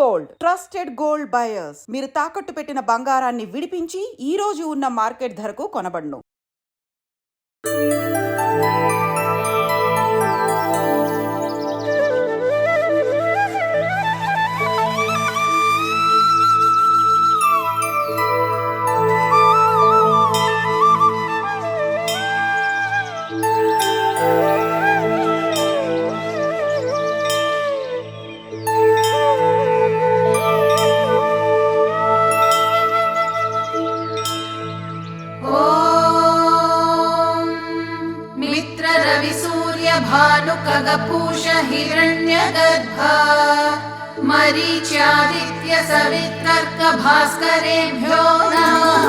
Gold trusted gold buyers. మీరు తాకట్టు పెట్టిన బంగారాన్ని విడిపించి ఈ రోజు ఉన్న మార్కెట్ ధరకు కొనబడును. भानुकगपूष हिरण्यगर्भा मरीच्यादित्य सवितर्क भास्करेभ्यो नमः।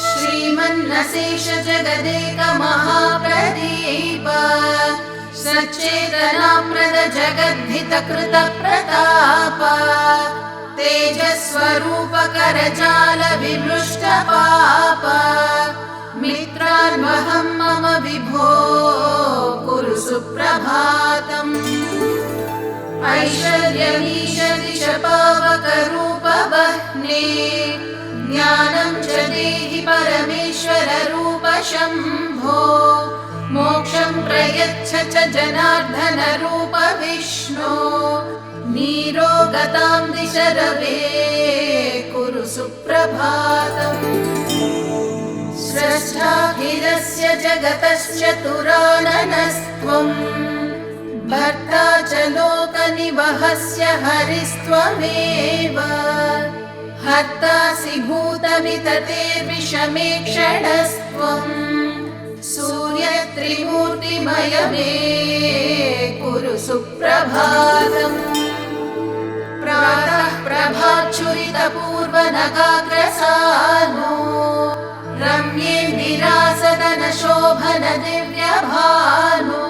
श्रीमन्नशेष जगदेक महाप्रदीप सच्चेतनाप्रद जगद्धित कृत प्रताप तेजस्वरूप करजाल विमृष्ट पाप मित्रान्वहं मम विभो कुरु सुप्रभातम्। ऐश्वर्यमीश दिश पावकरूप वह्ने ज्ञानं च देहि परमेश्वर रूप शम्भो मोक्षं प्रयच्छ च जनार्दन रूप विष्णो नीरोगतां दिश रवे कुरु सुप्रभातम्। स्रष्टाखिलस्य जगतश्चतुराननस्त्वं भर्ता च लोकनिवहस्य हरिस्त्वमेव हर्तासि भूतमिततेर्विषमेक्षणस्त्वं सूर्यत्रिमूर्तिमय मे कुरु सुप्रभातम्। प्रातः प्रभाच्छुरितपूर्वनगाग्रसानो रम्येन्दिरासदनशोभन दिव्यभानो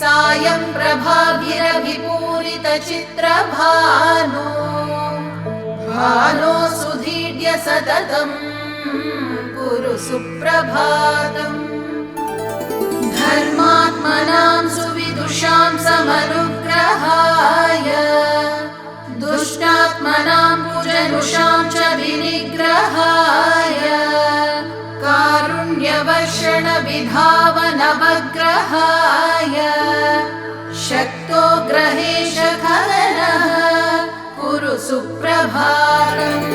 सायं प्रभाभिरविपूरितचित्रभानो भानो सुधीड्य सततं कुरु सुप्रभातम्। धर्मात्मनां सुविदुषां समनुग्रहाय दुष्टात्मनां कुजनुषां च विनिग्रहाय कारुण्यवर्षण विधावनवग्रहाय शक्तो ग्रहेश खलनः कुरु सुप्रभातम्।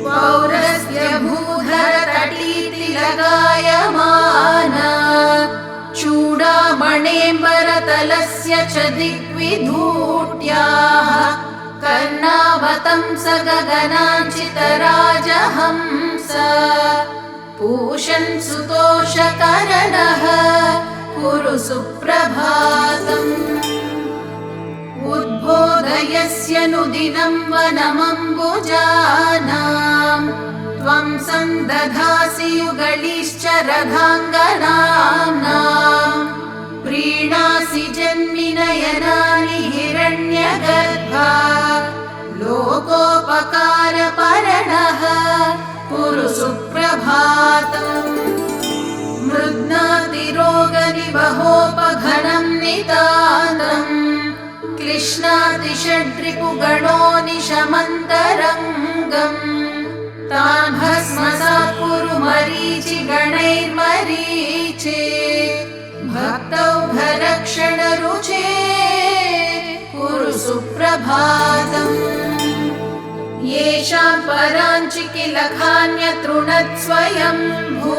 पौरस्य भूधरतटीतिलगायमाना चूडामणेम्बरतलस्य च दिग्विधूट्याः कर्णावतंस गगनाञ्चितराजहंस पूषन् सुतोषकरणः कुरु सुप्रभातम्। उद्बोधयस्य नुदिनं वनमम्बुजानां त्वं सन्दधासि युगलिश्च रथाङ्गनाम्नां प्रीणासि जन्मिनयनानि हिरण्यगर्भा लोकोपकारपरणः कुरु सुप्रभातम्। मृद्नातिरोगनिवहोपघनं नितान्तम् कृष्णातिषड्रिपुगणो निशमन्तरङ्गम् तान् भस्मसात् कुरु मरीचिगणैर्मरीचे भक्तौघरक्षणरुचे कुरु सुप्रभातम्। येषां पराञ्चिकिलखान्यतृणत्स्वयम्भू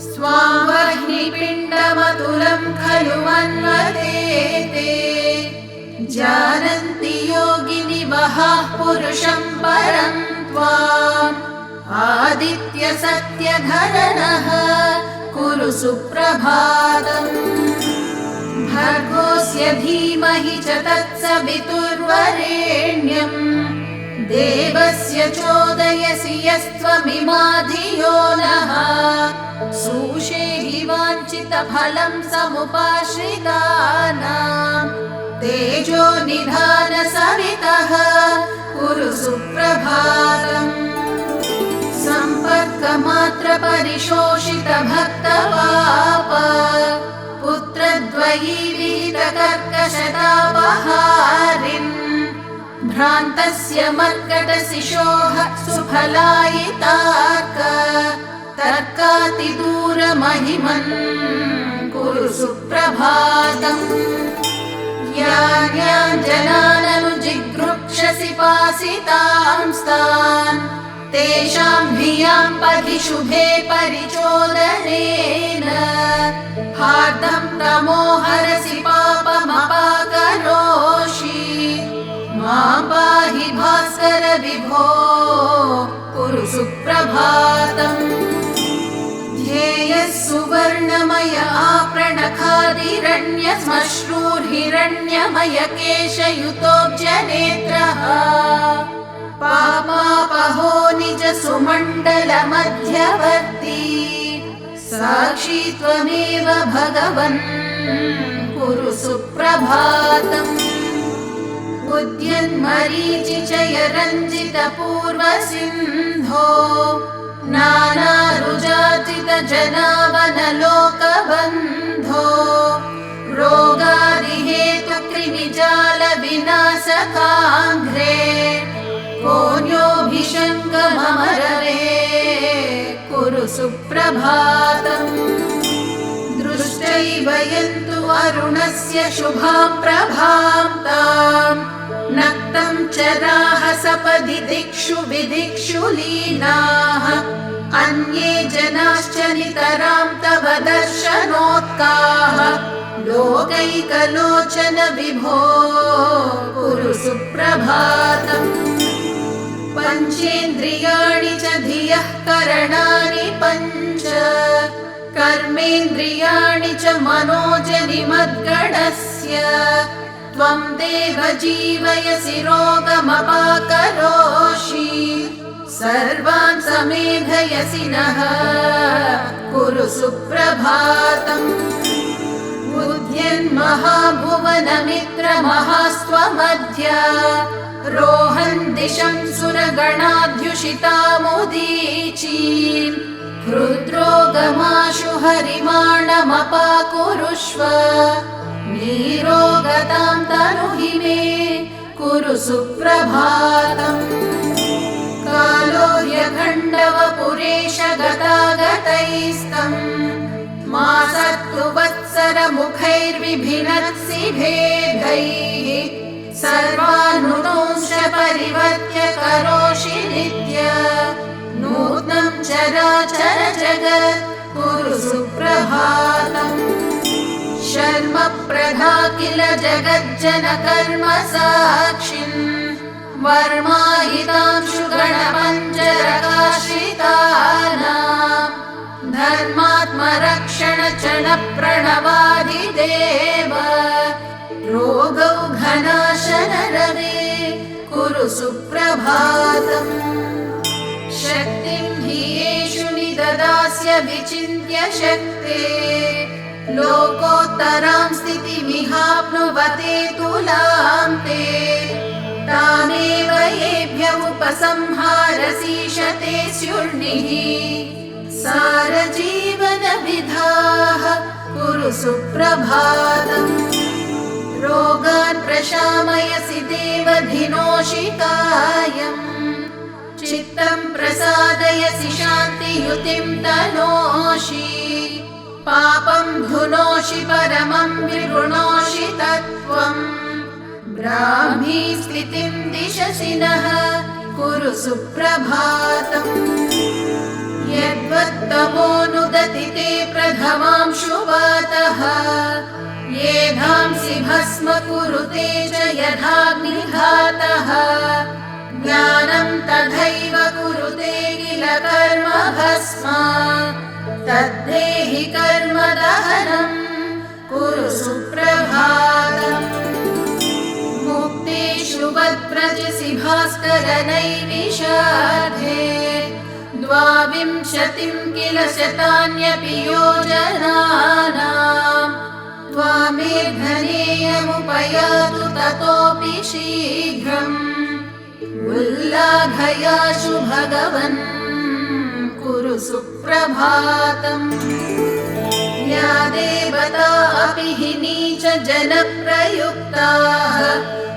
स्वां वह्निपिण्डमतुलं खलु मन्वते जानन्ति योगिनि वहाः पुरुषं परं त्वाम् आदित्य सत्यघननः कुरु सुप्रभातम्। भर्गोऽस्य धीमहि च तत्सवितुर्वरेण्यं देवस्य चोदयसि यस्त्वमिमा धियो नः सुषेहि वाञ्छितफलं समुपाश्रितानां तेजो निधान सवितः कुरु सुप्रभातम्। सम्पर्क लोकमात्र परिशोषित भक्तपाप पुत्रद्वयी विहितकर्कशतापहारिन् भ्रान्तस्य मर्कटशिशोः सुफलायितार्क तर्कातिदूरमहिमन् कुरु सुप्रभातम् यान्याञ्जनाननुजिगृक्षसि पासितांस्तान् तेषां धियां पथि शुभे परिचोदनेन हार्दं तमोहरसि पापमपाकरोषि मां पाहि भास्कर विभो कुरु सुप्रभातम् ध्येयः सुवर्णमय आपृणखादिरण्यश्मश्रूर्हिरण्यमय केशयुतोऽब्जनेत्रः पापापहो निज सुमण्डलमध्यवर्ती साक्षी त्वमेव भगवन् कुरु सुप्रभातम् उद्यन्मरीचिचयरञ्जितपूर्वसिन्धो नानारुजार्जितजनावनलोकबन्धो रोगादिहेतुकृमिजालविनाशकाङ्घ्रे कोऽन्योऽभिषङ्गमरवे कुरु सुप्रभातम् दृष्टैव यन्तु अरुणस्य शुभां प्रभां ताम् नक्तं चराः सपदि दिक्षु विदिक्षु लीनाः अन्ये जनाश्च नितरां तव दर्शनोत्काः लोकैकलोचन विभो कुरु सुप्रभातम् पञ्चेन्द्रियाणि च धियः करणानि पञ्च कर्मेन्द्रियाणि च मनोजनिमद्गणस्य त्वं देव जीवयसि रोगमपाकरोषि सर्वान् समेधयसि नः कुरु सुप्रभातम् उद्यन्महाभुवनमित्रमहास्त्वमध्य रोहन् दिशं सुरगणाध्युषितामुदीचीम् हृद्रोगमाशु हरिमाणमपाकुरुष्व नीरोगतां तनुहि मे कुरु सुप्रभातम् कालोर्यखण्डवपुरेश गतागतैस्तम् मासत्तु वत्सरमुखैर्विभिनत्सि भेदैः सर्वानुदंश परिवर्त्य करोषि नित्य नूत्नं चराचर जगत् कुरु सुप्रभातम् शर्म प्रधा किल जगज्जन कर्म साक्षिन् वर्मायितांशु गणपञ्चरकाश्रितानाम् धर्मात्मरक्षण चण प्रणवादिदेव रोगौघनाशन रवे कुरु सुप्रभातम् शक्तिं हि येषु निददास्य विचिन्त्य शक्ते लोकोत्तरां स्थितिमिहाप्नुवते तुलां ते तामेव येभ्य उपसंहारसीशते स्युर्निः सारजीवनविधाः कुरु सुप्रभातम् रोगान् प्रशामयसि देवधिनोषिकायम् चित्तं प्रसादयसि शान्तियुतिं तनोषि पापं धुनोषि परमं विगुणोषि तत्त्वम् ब्राह्मी स्थितिं दिशसि नः कुरु सुप्रभातम् यद्वत्तमोऽनुदति ते प्रथमांशुवातः येधांसि भस्म कुरुते च यथाग्निघातः ज्ञानं तथैव कुरुते किल कर्म भस्म तद्धेहि कर्म दहनं कुरु सुप्रभातम् मुक्तेषु वद्व्रजसि भास्कर नैमिषार्धे द्वाविंशतिं किल शतान्यपि योजनानाम् त्वामेधनेयमुपयातु ततोऽपि शीघ्रम् उल्लाघयाशु भगवन् कुरु सुप्रभातम् या देवता अपि हि नीच जनप्रयुक्ताः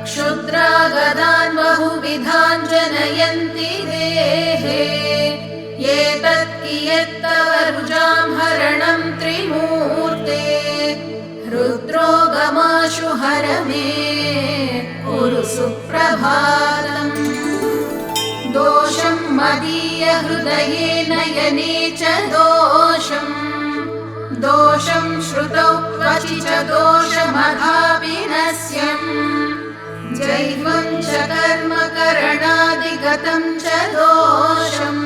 क्षुद्रागदान् बहुविधान् जनयन्ति देहे एतत् कियत्तव रुजां हरणं त्रिमूर्ते रुद्रोगमाशु हर मे कुरु सुप्रभातम् दोषं मदीय हृदये नयने च दोषं श्रुतौ क्वचि च दोषमघाविनश्यम् जैवं च कर्मकरणादिगतं च दोषम्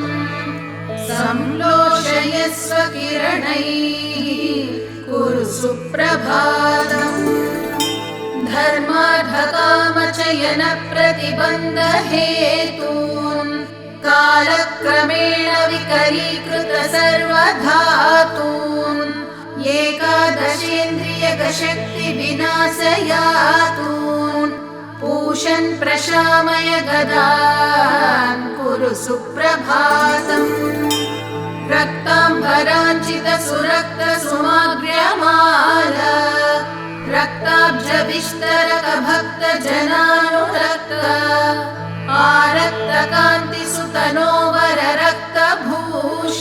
संलोषयस्व किरणैः कुरु सुप्रभातम् धर्मार्थकामचयनप्रतिबन्धहेतून् कालक्रमेण विकरीकृत सर्वधातून् एकादशेन्द्रियकशक्तिविनाशयातून् पूषन् प्रशामय गदान् कुरु सुप्रभातम् रक्ताम्बराञ्चितसुरक्तसुमाग्र्यमाला रक्ताब्जविस्तरकभक्तजनानुरक्त आरक्तकान्तिसुतनोवररक्तभूष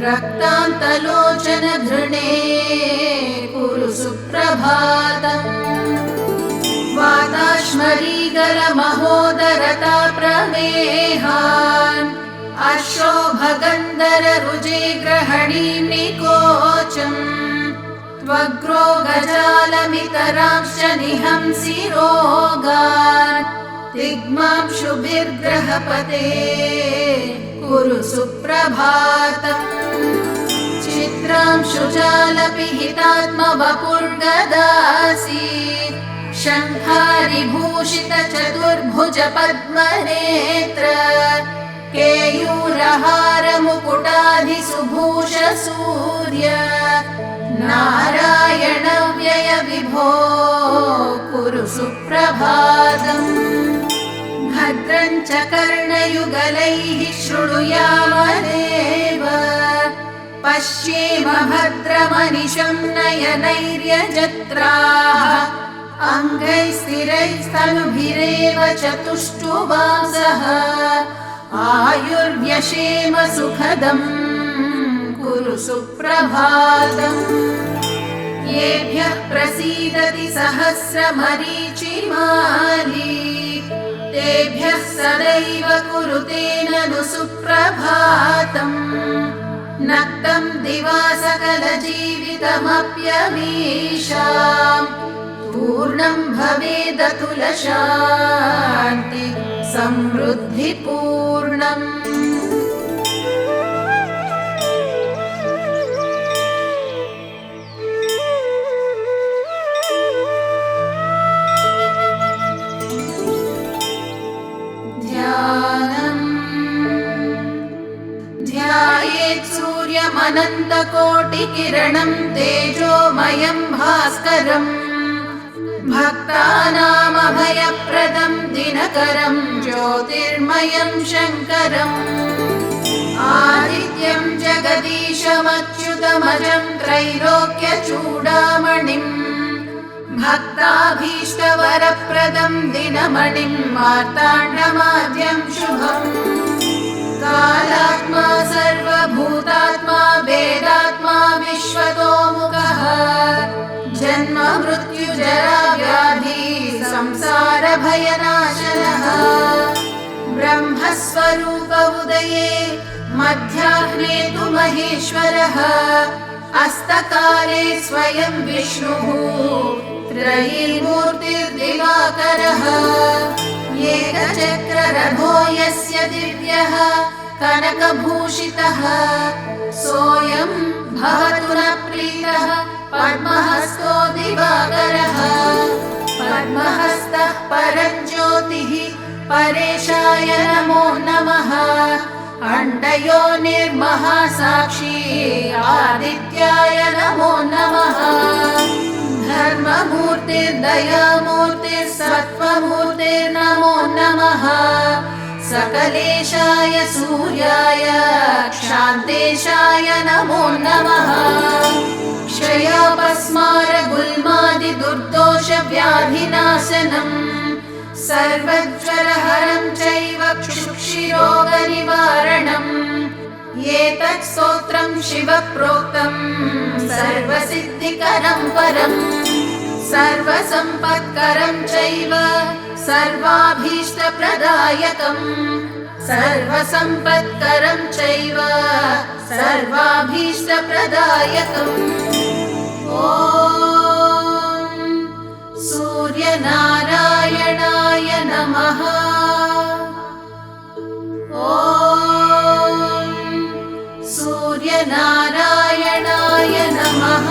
रक्तान्तलोचन घृणे कुरु सुप्रभातम् वाताश्मरीगलमहोदरता प्रमेहान् अशोभगन्धर रुजे ग्रहणीं निकोचम् त्वग्रो गजालमितरांश्च निहंसि रोगान् तिग्मांशुभिर्ग्रहपते कुरु सुप्रभातम् चित्रांशुजालपिहितात्मवपुर्गदासि शङ्खारिभूषित चतुर्भुज पद्मनेत्र केयूरहार मुकुटाधिसुभूष सूर्य नारायण व्यय विभो कुरु सुप्रभातम् भद्रं च कर्णयुगलैः शृणुयामदेव पश्येम भद्रमनिशं नयनैर्यजत्राः अङ्गैस्थिरैस्तनुभिरेव चतुष्टुवांसः आयुर्व्यशेम सुखदं कुरु सुप्रभातम् येभ्यः प्रसीदति सहस्रमरीचिमाली तेभ्यः सदैव कुरुते ननु सुप्रभातम् नक्तं दिवा सकलजीवितमप्यमीषाम् पूर्णं भवेदतुलशान्ति समृद्धिपूर्णम् ध्यायेत् सूर्यमनन्तकोटिकिरणं तेजोमयं भास्करम् भक्तानामभयप्रदं दिनकरं ज्योतिर्मयं शङ्करम् आदित्यं जगदीशमच्युतमजं त्रैलोक्यचूडामणिम् भक्ताभीष्टवरप्रदं दिनमणिं मार्ताण्डमाद्यं शुभम् कालात्मा सर्वभूतात्मा वेदात्मा विश्वतोमुखः जन्म मृत्यु जरा व्याधि संसार भयनाशनः ब्रह्मस्वरूप उदये मध्याह्ने तु महेश्वरः अस्तकाले स्वयं विष्णुः त्रयीमूर्तिर्दिवाकरः एकचक्ररथो यस्य दिव्यः कनकभूषितः सोऽयं भवतु न प्रीतः पद्महस्तो दिवाकरः पद्महस्तः परज्योतिः परेशाय नमो नमः अण्डयोनिर्महासाक्षी आदित्याय नमो नमः धर्ममूर्तिर्दयामूर्तिर्सत्त्वमूर्तिर्नमो नमः सकलेशाय सूर्याय क्षान्तेशाय नमो नमः क्षयापस्मारगुल्मादिदुर्दोषव्याधिनाशनम् सर्वज्वरहरं चैव क्षुक्षिरोगनिवारणम् एतत् स्तोत्रं शिवप्रोक्तं सर्वसिद्धिकरं परम् सर्वसम्पत्करं चैव सर्वाभीष्टप्रदायकम् सर्वसम्पत्करं चैव सर्वाभीष्टप्रदायकम् ॐ सूर्यनारायणाय नमः ॐ सूर्यनारायणाय नमः।